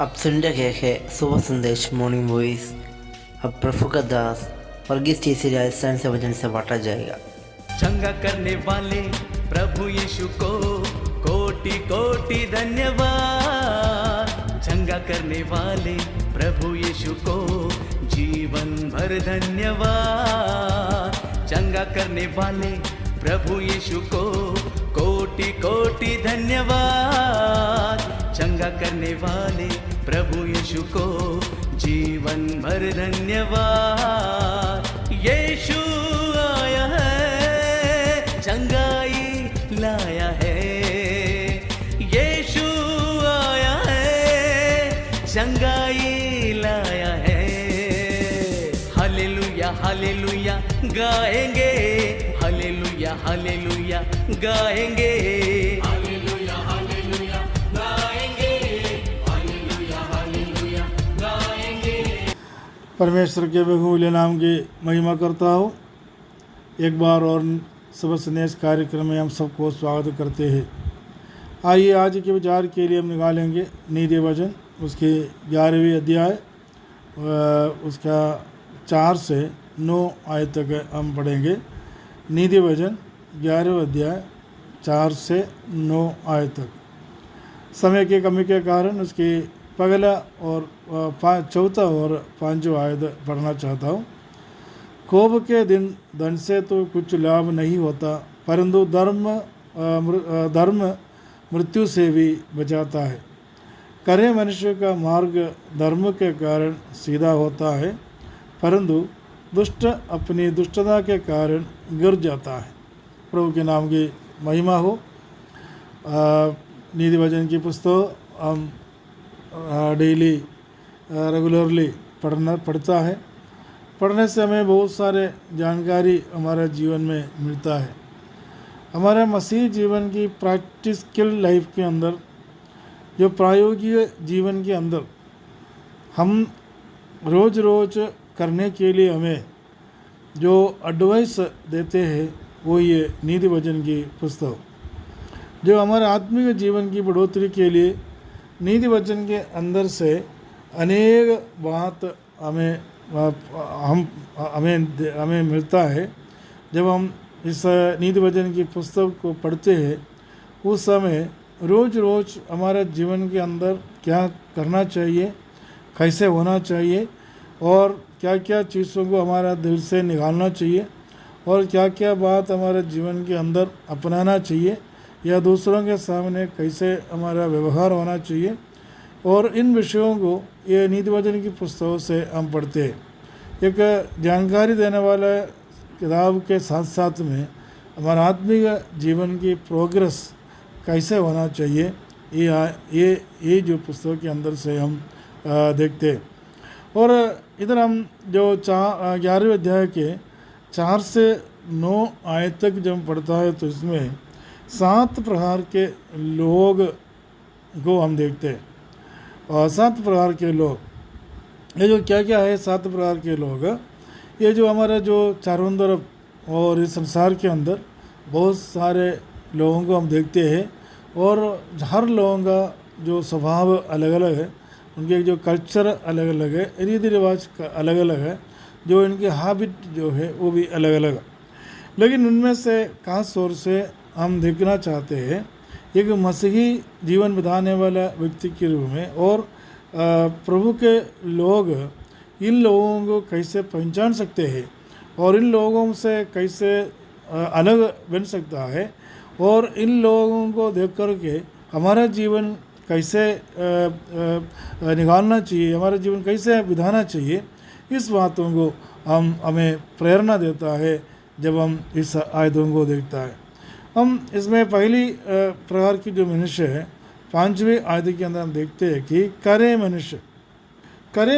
अब सुन रहे हैं सुबह संदेश मॉर्निंग वॉइस। अब प्रभु का दास वर्गीस टीसी राजस्थान से वचन से बांटा जाएगा। चंगा करने वाले प्रभु यीशु को कोटि कोटि धन्यवाद। चंगा करने वाले प्रभु यीशु को जीवन भर धन्यवाद। चंगा करने वाले प्रभु यीशु को कोटि कोटि धन्यवाद। चंगा करने वाले प्रभु यीशु को जीवन भर धन्यवाद। यीशु आया है, चंगाई लाया है। यीशु आया है, चंगाई लाया है। हालेलुया हालेलुया गाएंगे, हालेलुया हालेलुया गाएंगे, हालेलुया हालेलुया गाएंगे, हालेलुया हालेलुया गाएंगे। परमेश्वर के बहुमूल्य नाम की महिमा करता हूँ। एक बार और सुबह संदेश कार्यक्रम में हम सबको स्वागत करते हैं। आइए आज के विचार के लिए हम निकालेंगे नीति वचन, उसके 11वीं अध्याय, उसका 4 से 9 आयत तक हम पढ़ेंगे। नीति वचन 11वां अध्याय 4 से 9 आयत तक। समय की कमी के कारण उसकी पगला और चौथा और 5वां आयत पढ़ना चाहता हूँ। कोप के दिन धन से तो कुछ लाभ नहीं होता, परंतु धर्म मृत्यु से भी बचाता है। करे मनुष्य का मार्ग धर्म के कारण सीधा होता है, परंतु दुष्ट अपनी दुष्टता के कारण गिर जाता है। प्रभु के नाम की महिमा हो। नीति वचन की पुस्तक हम डेली रेगुलरली पढ़ता है। पढ़ने से हमें बहुत सारे जानकारी हमारे जीवन में मिलता है। हमारे मसीह जीवन की प्रैक्टिकल लाइफ के अंदर, जो प्रायोगिक जीवन के अंदर हम रोज़ रोज़ करने के लिए हमें जो एडवाइस देते हैं वो ये नीति वचन की पुस्तक, जो हमारे आत्मिक जीवन की बढ़ोतरी के लिए नीति वचन के अंदर से अनेक बात हमें मिलता है। जब हम इस नीति वचन की पुस्तक को पढ़ते हैं उस समय रोज़ रोज़ हमारे जीवन के अंदर क्या करना चाहिए, कैसे होना चाहिए, और क्या क्या चीज़ों को हमारा दिल से निकालना चाहिए, और क्या क्या बात हमारे जीवन के अंदर अपनाना चाहिए, या दूसरों के सामने कैसे हमारा व्यवहार होना चाहिए, और इन विषयों को ये नीति वचन की पुस्तकों से हम पढ़ते हैं। एक जानकारी देने वाला किताब के साथ साथ में हमारा आत्मिक जीवन की प्रोग्रेस कैसे होना चाहिए, ये जो पुस्तक के अंदर से हम देखते हैं। और इधर हम जो 11वें अध्याय के 4 से 9 आयत तक जब पढ़ता है तो इसमें 7 प्रकार के लोग को हम देखते हैं। और 7 प्रकार के लोग, ये जो क्या क्या है 7 प्रकार के लोग, ये जो हमारे जो चारों तरफ और इस संसार के अंदर बहुत सारे लोगों को हम देखते हैं, और हर लोगों का जो स्वभाव अलग अलग है, उनके जो कल्चर अलग अलग है, रीति रिवाज अलग अलग है, जो इनके हैबिट जो है वो भी अलग अलग है। लेकिन उनमें से खास तौर से हम देखना चाहते हैं एक मसीही जीवन बिताने वाला व्यक्ति के रूप में, और प्रभु के लोग इन लोगों को कैसे पहचान सकते हैं, और इन लोगों से कैसे अलग बन सकता है, और इन लोगों को देख कर के हमारा जीवन कैसे निकालना चाहिए, हमारा जीवन कैसे बिताना चाहिए, इस बातों को हमें प्रेरणा देता है जब हम इस आयतों को देखता है। हम इसमें पहली प्रकार की जो मनुष्य है 5वीं आयत के अंदर हम देखते हैं कि करे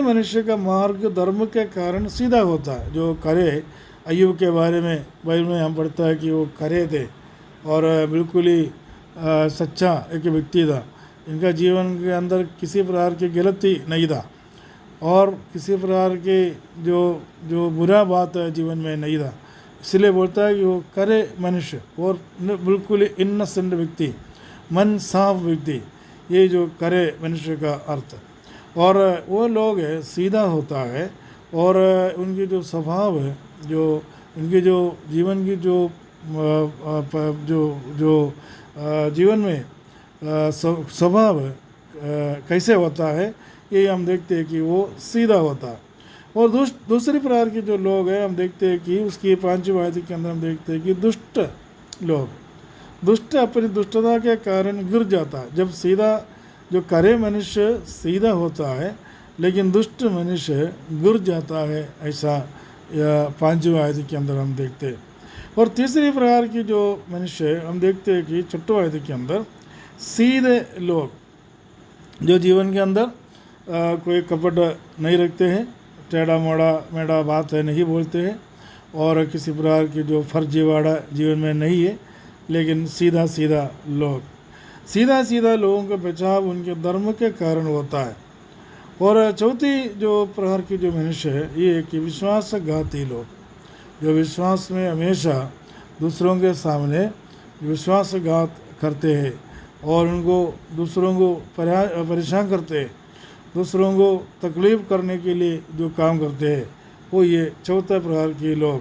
मनुष्य का मार्ग धर्म के कारण सीधा होता है। जो करे, अय्यूब के बारे में बाइबल में हम पढ़ता है कि वो करे थे और बिल्कुल ही सच्चा एक व्यक्ति था। इनका जीवन के अंदर किसी प्रकार की गलती नहीं था, और किसी प्रकार की जो बुरा बात है जीवन में नहीं था। इसलिए बोलता है कि वो करे मनुष्य और बिल्कुल इनोसेंट व्यक्ति, मन साफ व्यक्ति, ये जो करे मनुष्य का अर्थ। और वो लोग है सीधा होता है और उनकी जो स्वभाव है, जो उनके जो जीवन की जो जो जो जीवन में स्वभाव कैसे होता है, ये हम देखते हैं कि वो सीधा होता है। और दूसरी प्रकार के जो लोग हैं हम देखते हैं कि उसकी 5वीं आयत के अंदर हम देखते हैं कि दुष्ट लोग, दुष्ट अपनी दुष्टता के कारण गिर जाता है। जब सीधा जो करे मनुष्य सीधा होता है, लेकिन दुष्ट मनुष्य गिर जाता है, ऐसा 5वीं आयत के अंदर हम देखते हैं। और तीसरी प्रकार की जो मनुष्य हम देखते हैं कि 6वीं आयत के अंदर सीधे लोग, जो जीवन के अंदर कोई कपट नहीं रखते हैं, टेढ़ा मेढ़ा बात है नहीं बोलते हैं, और किसी प्रकार की जो फर्जीवाड़ा जीवन में नहीं है, लेकिन सीधा सीधा लोग, सीधा लोगों का बचाव उनके धर्म के कारण होता है। और चौथी जो प्रकार की जो मनुष्य है ये है कि विश्वासघाती लोग, जो विश्वास में हमेशा दूसरों के सामने विश्वासघात करते हैं और उनको दूसरों को परेशान करते हैं, दूसरों को तकलीफ़ करने के लिए जो काम करते हैं, वो ये चौथा प्रकार के लोग।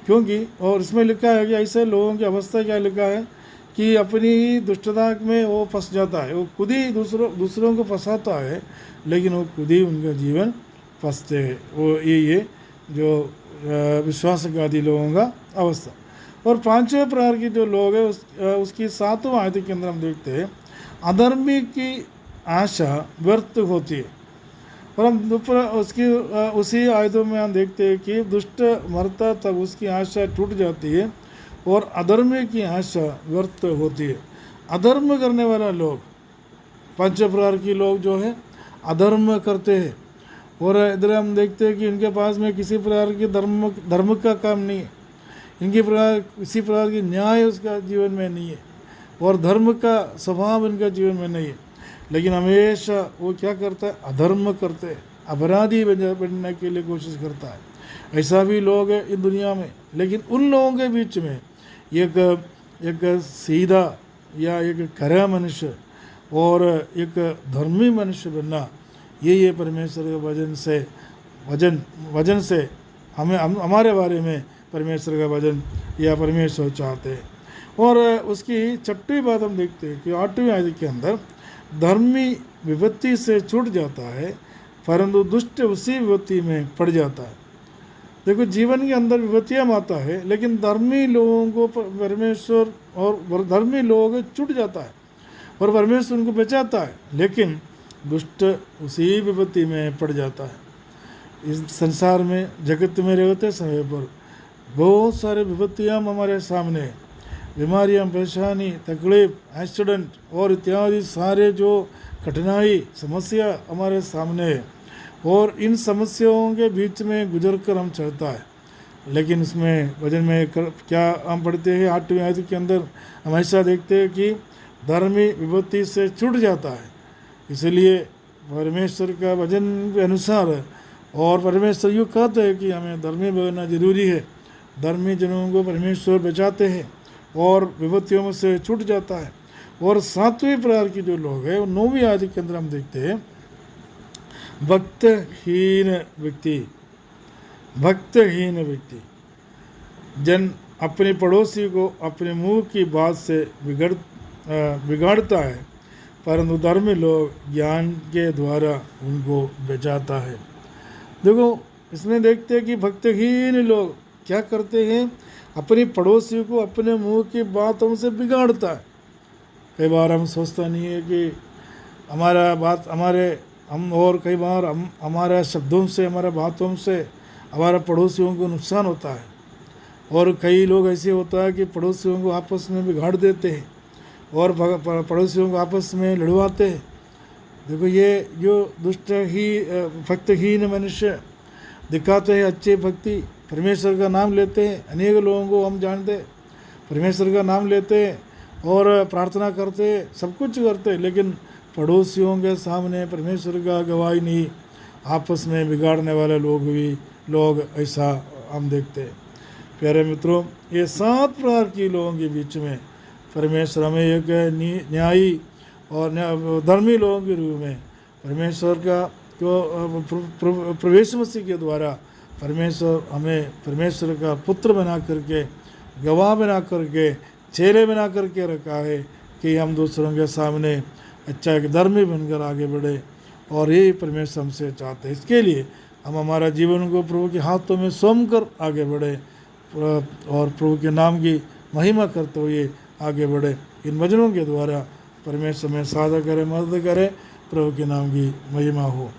क्योंकि और इसमें लिखा है कि ऐसे लोगों की अवस्था क्या लिखा है कि अपनी ही दुष्टता में वो फंस जाता है, वो खुद ही दूसरों को फंसाता है, लेकिन वो खुद ही उनका जीवन फंसते हैं। वो ये जो विश्वासघाती लोगों का अवस्था। और 5वें प्रकार की जो लोग हैं उसकी 7वें आयत के अंदर हम देखते हैं अधर्मी की आशा व्यर्थ होती है। और हम उसकी उसी आयतों में हम देखते हैं कि दुष्ट मरता तब उसकी आशा टूट जाती है और अधर्मी की आशा व्यर्थ होती है। अधर्म करने वाला लोग, 5 प्रकार की लोग जो है अधर्म करते हैं, और इधर हम देखते हैं कि इनके पास में किसी प्रकार की धर्म का काम नहीं है, इनकी किसी प्रकार की न्याय उसका जीवन में नहीं है, और धर्म का स्वभाव इनका जीवन में नहीं है, लेकिन हमेशा वो क्या करता है, अधर्म करते हैं, अपराधी बनने के लिए कोशिश करता है। ऐसा भी लोग हैं इस दुनिया में, लेकिन उन लोगों के बीच में एक सीधा या एक खरा मनुष्य और एक धर्मी मनुष्य बनना, ये परमेश्वर के वचन से हमारे बारे में परमेश्वर का वचन या परमेश्वर चाहते हैं। और उसकी 6वीं बात हम देखते हैं कि 8वीं आयत के अंदर धर्मी विपत्ति से छूट जाता है, परंतु दुष्ट उसी विपत्ति में पड़ जाता है। देखो, जीवन के अंदर विपत्तियाँ आता है, लेकिन धर्मी लोगों को परमेश्वर और धर्मी लोग छूट जाता है और परमेश्वर उनको बचाता है, लेकिन दुष्ट उसी विपत्ति में पड़ जाता है। इस संसार में जगत में रहते समय पर बहुत सारे विपत्तियाँ हमारे सामने, बीमारियाँ, परेशानी, तकलीफ, एक्सीडेंट और इत्यादि सारे जो कठिनाई समस्या हमारे सामने है, और इन समस्याओं के बीच में गुजर कर हम चलता है। लेकिन इसमें वचन में क्या हम पढ़ते हैं 8वीं आयत के अंदर, हम ऐसा देखते हैं कि धर्मी विपत्ति से छूट जाता है। इसलिए परमेश्वर का वचन के अनुसार, और परमेश्वर यूँ कहते हैं कि हमें धर्मी बनना जरूरी है। धर्मी जनों को परमेश्वर बचाते हैं और विपत्तियों में से छूट जाता है। और 7वें प्रकार की जो लोग हैं, 9वीं आयत के अंदर हम देखते हैं भक्तहीन व्यक्ति जन अपने पड़ोसी को अपने मुंह की बात से बिगाड़ता है, परंतु धर्मी लोग ज्ञान के द्वारा उनको बचाता है। देखो, इसमें देखते हैं कि भक्तहीन लोग क्या करते हैं, अपने पड़ोसी को अपने मुंह की बातों से बिगाड़ता है। कई बार हम सोचता नहीं है कि और कई बार हमारे शब्दों से, हमारे बातों से हमारे पड़ोसियों को नुकसान होता है। और कई लोग ऐसे होता है कि पड़ोसियों को आपस में बिगाड़ देते हैं और पड़ोसियों को आपस में लड़वाते हैं। देखो, ये जो भक्तहीन मनुष्य दिखाते हैं अच्छी भक्ति, परमेश्वर का नाम लेते हैं, अनेक लोगों को हम जानते हैं, परमेश्वर का नाम लेते हैं और प्रार्थना करते हैं, सब कुछ करते हैं, लेकिन पड़ोसियों के सामने परमेश्वर का गवाही नहीं, आपस में बिगाड़ने वाले लोग ऐसा हम देखते हैं। प्यारे मित्रों, ये 7 प्रकार के लोगों के बीच में परमेश्वर हमें एक न्यायी और धर्मी लोगों के रूप में परमेश्वर का प्रवेश मसीह के द्वारा परमेश्वर हमें परमेश्वर का पुत्र बना करके, गवाह बना करके, चेले बना करके रखा है कि हम दूसरों के सामने अच्छा एक धर्मी बनकर आगे बढ़े। और यही परमेश्वर हमसे चाहते हैं। इसके लिए हम हमारा जीवन को प्रभु के हाथों में सौंप कर आगे बढ़े और प्रभु के नाम की महिमा करते हुए आगे बढ़े। इन वचनों के द्वारा परमेश्वर में साझा करे, मदद करे। प्रभु के नाम की महिमा हो।